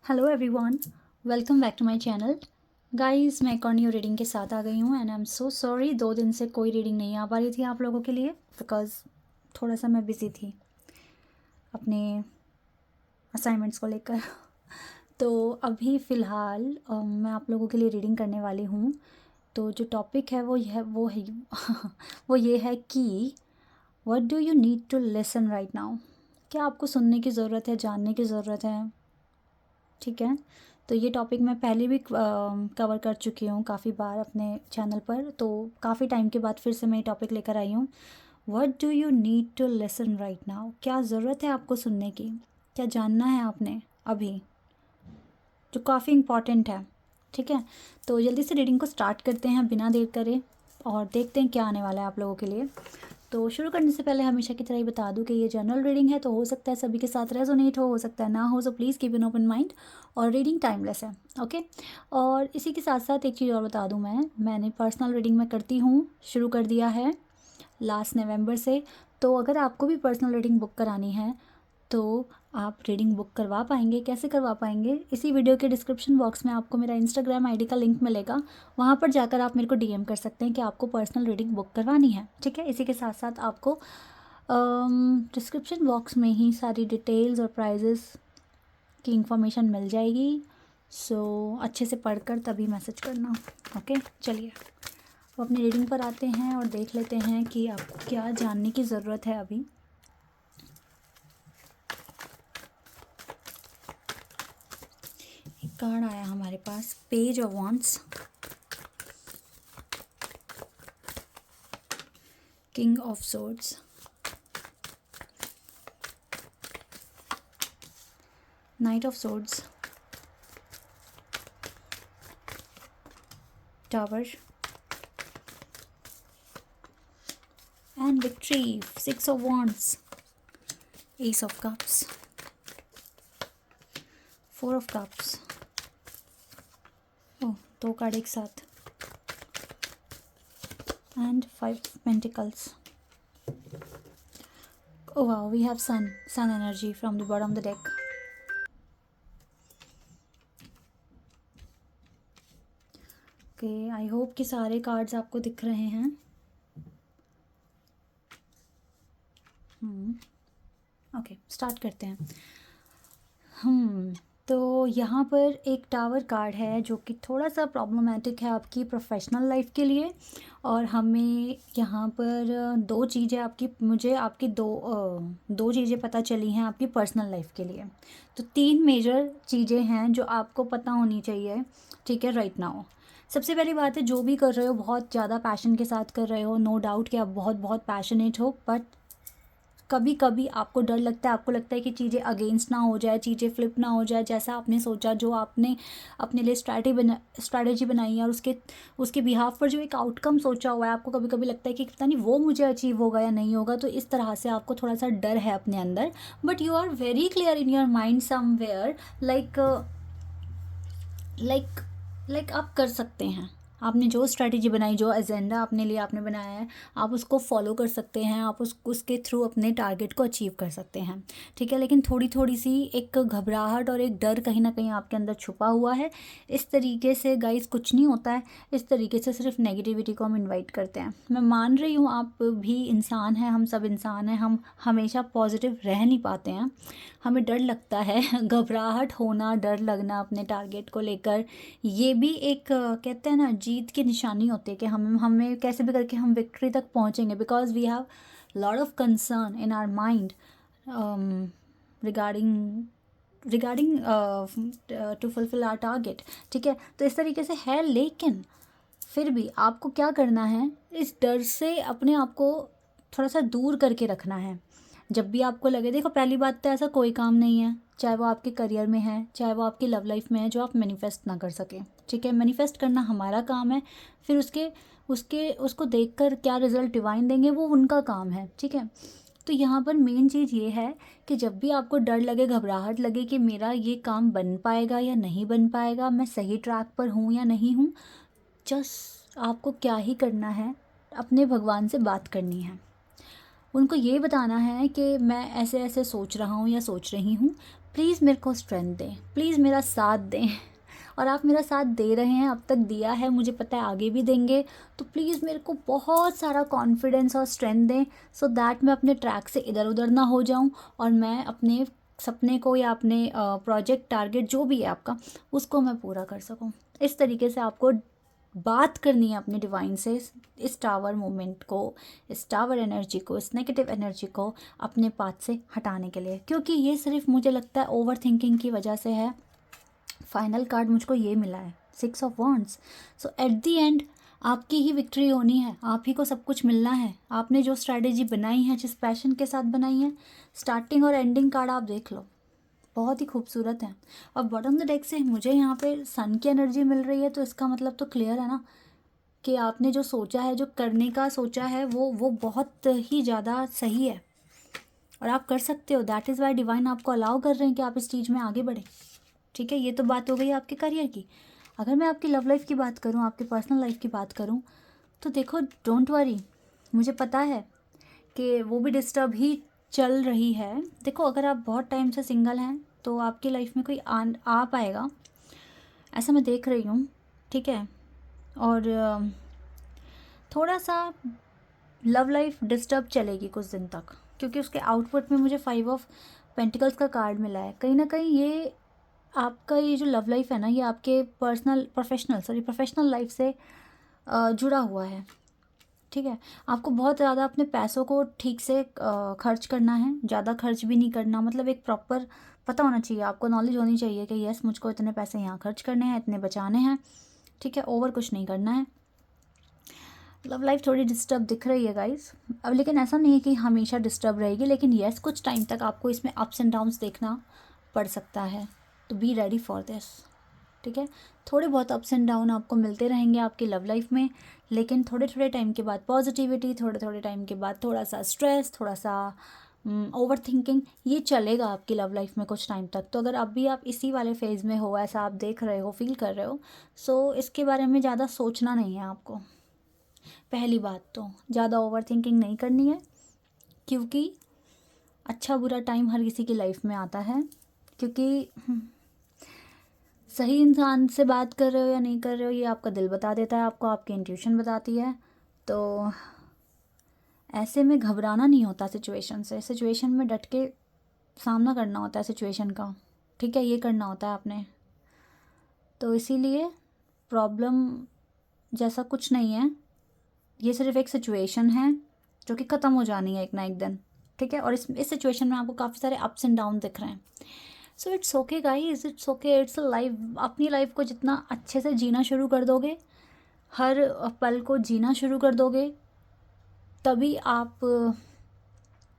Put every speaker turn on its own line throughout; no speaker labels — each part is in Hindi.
Hello everyone, welcome back to my channel. Guys, मैं एक और न्यू रीडिंग के साथ आ गई हूँ and I am so sorry 2 दिन से कोई रीडिंग नहीं आ पा रही थी आप लोगों के लिए बिकॉज़ थोड़ा सा मैं बिज़ी थी अपने असाइनमेंट्स को लेकर। तो अभी फ़िलहाल मैं आप लोगों के लिए रीडिंग करने वाली हूँ। तो जो टॉपिक है वो है वो ये है कि what do you need to listen right now. क्या आपको सुनने की ज़रूरत है, जानने की ज़रूरत है? ठीक है, तो ये टॉपिक मैं पहले भी कवर कर चुकी हूँ काफ़ी बार अपने चैनल पर। तो काफ़ी टाइम के बाद फिर से मैं ये टॉपिक लेकर आई हूँ। What do you need to listen right now. क्या ज़रूरत है आपको सुनने की, क्या जानना है आपने अभी, जो काफ़ी इम्पॉर्टेंट है। ठीक है, तो जल्दी से रीडिंग को स्टार्ट करते हैं बिना देर करे और देखते हैं क्या आने वाला है आप लोगों के लिए। तो शुरू करने से पहले हमेशा की तरह ही बता दूं कि ये जनरल रीडिंग है, तो हो सकता है सभी के साथ रेजोनेट हो सकता है ना हो, so please keep an open mind. और रीडिंग टाइमलेस है, ओके। और इसी के साथ साथ एक चीज़ और बता दूं, मैंने पर्सनल रीडिंग में करती हूँ, शुरू कर दिया है लास्ट नवंबर से। तो अगर आपको भी पर्सनल रीडिंग बुक करानी है तो आप रीडिंग बुक करवा पाएंगे। कैसे करवा पाएंगे? इसी वीडियो के डिस्क्रिप्शन बॉक्स में आपको मेरा इंस्टाग्राम आईडी का लिंक मिलेगा, वहाँ पर जाकर आप मेरे को डीएम कर सकते हैं कि आपको पर्सनल रीडिंग बुक करवानी है। ठीक है, इसी के साथ साथ आपको डिस्क्रिप्शन बॉक्स में ही सारी डिटेल्स और प्राइजेस की इंफॉर्मेशन मिल जाएगी। सो अच्छे से पढ़कर तभी मैसेज करना। ओके, चलिए अब अपनी रीडिंग पर आते हैं और देख लेते हैं कि आपको क्या जानने की ज़रूरत है अभी। एक कार्ड आया हमारे पास, page of wands, king of swords, knight of swords, tower and victory, six of wands, ace of cups, four of cups. Oh, 2 card एक साथ, and 5 pentacles. Oh wow, we have sun energy from the bottom of the deck. Okay, I hope कि सारे कार्ड्स आपको दिख रहे हैं। ओके, स्टार्ट करते हैं। तो यहाँ पर एक टावर कार्ड है जो कि थोड़ा सा प्रॉब्लमेटिक है आपकी प्रोफेशनल लाइफ के लिए। और हमें यहाँ पर मुझे आपकी दो चीज़ें पता चली हैं आपकी पर्सनल लाइफ के लिए। तो 3 मेजर चीज़ें हैं जो आपको पता होनी चाहिए। ठीक है, राइट नाउ सबसे पहली बात है, जो भी कर रहे हो बहुत ज़्यादा पैशन के साथ कर रहे हो। नो डाउट कि आप बहुत बहुत पैशनेट हो, बट कभी कभी आपको डर लगता है, आपको लगता है कि चीज़ें अगेंस्ट ना हो जाए, चीज़ें फ्लिप ना हो जाए जैसा आपने सोचा, जो आपने अपने लिए स्ट्रैटेजी बनाई है और उसके बिहाफ पर जो एक आउटकम सोचा हुआ है, आपको कभी कभी लगता है कि पता नहीं वो मुझे अचीव होगा या नहीं होगा। तो इस तरह से आपको थोड़ा सा डर है अपने अंदर, but you are very clear in your mind somewhere, like like आप कर सकते हैं। आपने जो स्ट्रैटेजी बनाई, जो एजेंडा अपने लिए आपने बनाया है, आप उसको फॉलो कर सकते हैं। आप उसके थ्रू अपने टारगेट को अचीव कर सकते हैं। ठीक है, लेकिन थोड़ी थोड़ी सी एक घबराहट और एक डर कहीं ना कहीं आपके अंदर छुपा हुआ है। इस तरीके से गाइस कुछ नहीं होता है, इस तरीके से सिर्फ नेगेटिविटी को हम इन्वाइट करते हैं। मैं मान रही हूँ आप भी इंसान हैं, हम सब इंसान हैं, हम हमेशा पॉजिटिव रह नहीं पाते हैं, हमें डर लगता है। घबराहट होना, डर लगना अपने टारगेट को लेकर, ये भी एक कहते हैं ना जीत की निशानी होती है कि हमें कैसे भी करके हम विक्ट्री तक पहुंचेंगे, because we have lot of concern in our mind regarding to fulfil our target. ठीक है, तो इस तरीके से है, लेकिन फिर भी आपको क्या करना है, इस डर से अपने आप को थोड़ा सा दूर करके रखना है। जब भी आपको लगे, देखो पहली बात तो ऐसा कोई काम नहीं है, चाहे वो आपके करियर में है, चाहे वो आपकी लव लाइफ में है, जो आप मैनिफेस्ट ना कर सकें। ठीक है, मैनिफेस्ट करना हमारा काम है, फिर उसको देखकर क्या रिजल्ट डिवाइन देंगे वो उनका काम है। ठीक है, तो यहाँ पर मेन चीज़ ये है कि जब भी आपको डर लगे, घबराहट लगे कि मेरा ये काम बन पाएगा या नहीं बन पाएगा, मैं सही ट्रैक पर हूँ या नहीं हूँ, जस्ट आपको क्या ही करना है, अपने भगवान से बात करनी है। उनको ये बताना है कि मैं ऐसे ऐसे सोच रहा हूँ या सोच रही हूँ, प्लीज़ मेरे को स्ट्रेंथ दें, प्लीज़ मेरा साथ दें। और आप मेरा साथ दे रहे हैं, अब तक दिया है, मुझे पता है आगे भी देंगे। तो प्लीज़ मेरे को बहुत सारा कॉन्फिडेंस और स्ट्रेंथ दें, सो दैट मैं अपने ट्रैक से इधर उधर ना हो जाऊं और मैं अपने सपने को या अपने प्रोजेक्ट टारगेट जो भी है आपका, उसको मैं पूरा कर सकूं। इस तरीके से आपको बात करनी है अपने डिवाइन से, इस टावर मोमेंट को, इस टावर एनर्जी को, इस नेगेटिव एनर्जी को अपने पाथ से हटाने के लिए। क्योंकि ये सिर्फ मुझे लगता है ओवर थिंकिंग की वजह से है। फाइनल कार्ड मुझको ये मिला है, 6 of wands. So at the and आपकी ही विक्ट्री होनी है, आप ही को सब कुछ मिलना है। आपने जो स्ट्रैटेजी बनाई है, जिस पैशन के साथ बनाई है, स्टार्टिंग और एंडिंग कार्ड आप देख लो, बहुत ही खूबसूरत है। और बॉटम ऑफ द डेक से मुझे यहाँ पे सन की एनर्जी मिल रही है, तो इसका मतलब तो क्लियर है ना कि आपने जो सोचा है, जो करने का सोचा है, वो बहुत ही ज़्यादा सही है और आप कर सकते हो। दैट इज़ वाई डिवाइन आपको अलाउ कर रहे हैं कि आप इस चीज़ में आगे बढ़ें। ठीक है, ये तो बात हो गई आपके करियर की। अगर मैं आपकी लव लाइफ की बात करूँ, आपके पर्सनल लाइफ की बात करूँ, तो देखो डोंट वरी, मुझे पता है कि वो भी डिस्टर्ब ही चल रही है। देखो अगर आप बहुत टाइम से सिंगल हैं तो आपकी लाइफ में कोई आ पाएगा, ऐसा मैं देख रही हूँ। ठीक है, और थोड़ा सा लव लाइफ डिस्टर्ब चलेगी कुछ दिन तक, क्योंकि उसके आउटपुट में मुझे 5 ऑफ पेंटिकल्स का कार्ड मिला है। कहीं ना कहीं ये आपका ये जो लव लाइफ है ना, ये आपके प्रोफेशनल लाइफ से जुड़ा हुआ है। ठीक है, आपको बहुत ज़्यादा अपने पैसों को ठीक से खर्च करना है, ज़्यादा खर्च भी नहीं करना। मतलब एक प्रॉपर पता होना चाहिए आपको, नॉलेज होनी चाहिए कि यस मुझको इतने पैसे यहाँ खर्च करने हैं, इतने बचाने हैं। ठीक है, ओवर कुछ नहीं करना है। लव लाइफ थोड़ी डिस्टर्ब दिख रही है गाइस अब, लेकिन ऐसा नहीं है कि हमेशा डिस्टर्ब रहेगी, लेकिन यस कुछ टाइम तक आपको इसमें अप्स एंड डाउन्स देखना पड़ सकता है। तो बी रेडी फॉर दिस। ठीक है, थोड़े बहुत अप्स एंड डाउन आपको मिलते रहेंगे आपकी लव लाइफ में, लेकिन थोड़े थोड़े टाइम के बाद पॉजिटिविटी, थोड़े थोड़े टाइम के बाद थोड़ा सा स्ट्रेस, थोड़ा सा ओवर थिंकिंग, ये चलेगा आपकी लव लाइफ में कुछ टाइम तक। तो अगर अभी आप इसी वाले फेज़ में हो, ऐसा आप देख रहे हो, फील कर रहे हो, सो इसके बारे में ज़्यादा सोचना नहीं है आपको। पहली बात तो ज़्यादा ओवर थिंकिंग नहीं करनी है, क्योंकि अच्छा बुरा टाइम हर किसी की लाइफ में आता है। क्योंकि सही इंसान से बात कर रहे हो या नहीं कर रहे हो, ये आपका दिल बता देता है आपको, आपकी इंट्यूशन बताती है। तो ऐसे में घबराना नहीं होता सिचुएशन से, सिचुएशन में डट के सामना करना होता है सिचुएशन का। ठीक है, ये करना होता है आपने। तो इसीलिए प्रॉब्लम जैसा कुछ नहीं है, ये सिर्फ एक सिचुएशन है जो कि ख़त्म हो जानी है एक ना एक दिन। ठीक है, और इस सिचुएशन में आपको काफ़ी सारे अप्स एंड डाउन दिख रहे हैं। So it's okay guys, it's okay, it's a life. अपनी लाइफ को जितना अच्छे से जीना शुरू कर दोगे, हर पल को जीना शुरू कर दोगे, तभी आप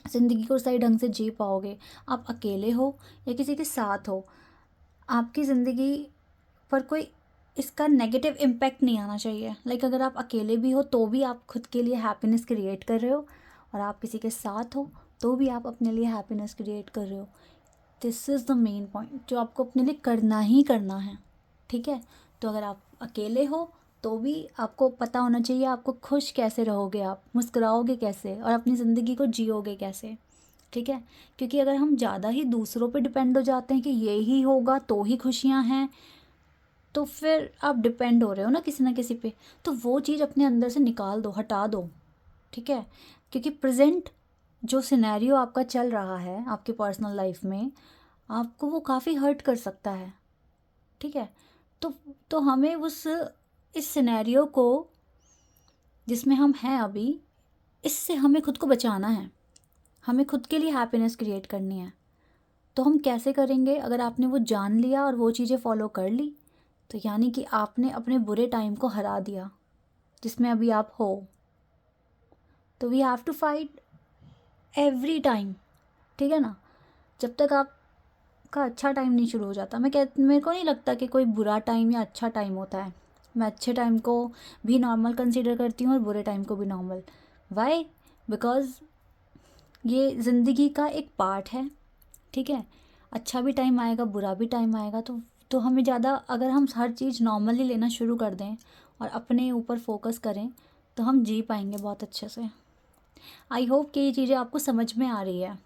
ज़िंदगी को सही ढंग से जी पाओगे। आप अकेले हो या किसी के साथ हो, आपकी ज़िंदगी पर कोई इसका नेगेटिव इम्पैक्ट नहीं आना चाहिए। लाइक अगर आप अकेले भी हो तो भी आप खुद के लिए हैप्पीनेस क्रिएट कर रहे हो, और आप किसी के साथ हो तो भी आप अपने लिए हैप्पीनेस क्रिएट कर रहे हो। This is the main point जो आपको अपने लिए करना ही करना है। ठीक है, तो अगर आप अकेले हो तो भी आपको पता होना चाहिए आपको खुश कैसे रहोगे, आप मुस्कुराओगे कैसे और अपनी ज़िंदगी को जियोगे कैसे। ठीक है, क्योंकि अगर हम ज़्यादा ही दूसरों पे डिपेंड हो जाते हैं कि ये ही होगा तो ही खुशियाँ हैं, तो फिर आप डिपेंड हो रहे हो ना किसी पे। तो वो चीज़ अपने अंदर से निकाल दो, हटा दो। ठीक है, क्योंकि प्रेजेंट जो सिनेरियो आपका चल रहा है आपकी पर्सनल लाइफ में, आपको वो काफ़ी हर्ट कर सकता है। ठीक है, तो हमें इस सिनेरियो को जिसमें हम हैं अभी, इससे हमें खुद को बचाना है, हमें खुद के लिए हैप्पीनेस क्रिएट करनी है। तो हम कैसे करेंगे? अगर आपने वो जान लिया और वो चीज़ें फॉलो कर ली, तो यानी कि आपने अपने बुरे टाइम को हरा दिया जिसमें अभी आप हो। तो we have to fight every time. ठीक है ना, जब तक आपका अच्छा टाइम नहीं शुरू हो जाता। मेरे को नहीं लगता कि कोई बुरा टाइम या अच्छा टाइम होता है। मैं अच्छे टाइम को भी नॉर्मल कंसीडर करती हूँ और बुरे टाइम को भी नॉर्मल। वाई? बिकॉज़ ये ज़िंदगी का एक पार्ट है। ठीक है, अच्छा भी टाइम आएगा, बुरा भी टाइम आएगा। तो हमें ज़्यादा, अगर हम हर चीज़ नॉर्मली लेना शुरू कर दें और अपने ऊपर फोकस करें, तो हम जी पाएंगे बहुत अच्छे से। आई होप कि ये चीज़ें आपको समझ में आ रही है।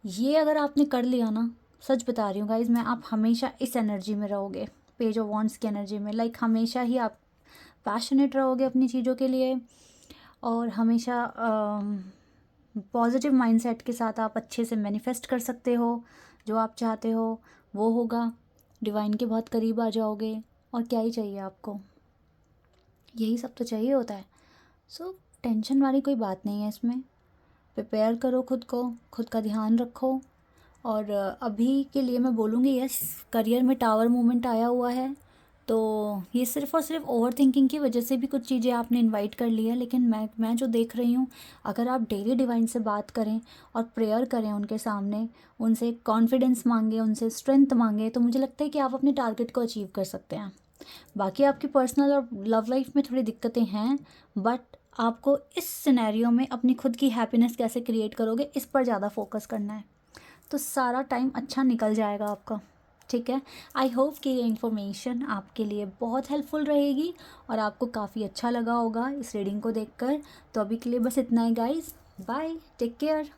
ये अगर आपने कर लिया ना, सच बता रही हूँ गाइज मैं, आप हमेशा इस एनर्जी में रहोगे, पेज ऑफ वॉन्ड्स की एनर्जी में। लाइक हमेशा ही आप पैशनेट रहोगे अपनी चीज़ों के लिए, और हमेशा पॉजिटिव माइंडसेट के साथ आप अच्छे से मैनिफेस्ट कर सकते हो। जो आप चाहते हो वो होगा, डिवाइन के बहुत करीब आ जाओगे। और क्या ही चाहिए आपको, यही सब तो चाहिए होता है। सो टेंशन वाली कोई बात नहीं है इसमें। प्रिपेयर करो खुद को, खुद का ध्यान रखो। और अभी के लिए मैं बोलूँगी यस, करियर में टावर मूवमेंट आया हुआ है, तो ये सिर्फ़ और सिर्फ ओवर थिंकिंग की वजह से भी कुछ चीज़ें आपने इनवाइट कर ली है। लेकिन मैं जो देख रही हूँ, अगर आप डेली डिवाइन से बात करें और प्रेयर करें उनके सामने, उनसे कॉन्फिडेंस मांगे, उनसे स्ट्रेंथ मांगे, तो मुझे लगता है कि आप अपने टारगेट को अचीव कर सकते हैं। बाकी आपकी पर्सनल और लव लाइफ में थोड़ी दिक्कतें हैं, बट आपको इस सिनेरियो में अपनी खुद की हैप्पीनेस कैसे क्रिएट करोगे, इस पर ज़्यादा फोकस करना है, तो सारा टाइम अच्छा निकल जाएगा आपका। ठीक है, आई होप कि ये इन्फॉर्मेशन आपके लिए बहुत हेल्पफुल रहेगी और आपको काफ़ी अच्छा लगा होगा इस रीडिंग को देखकर। तो अभी के लिए बस इतना ही गाइस, बाय, टेक केयर।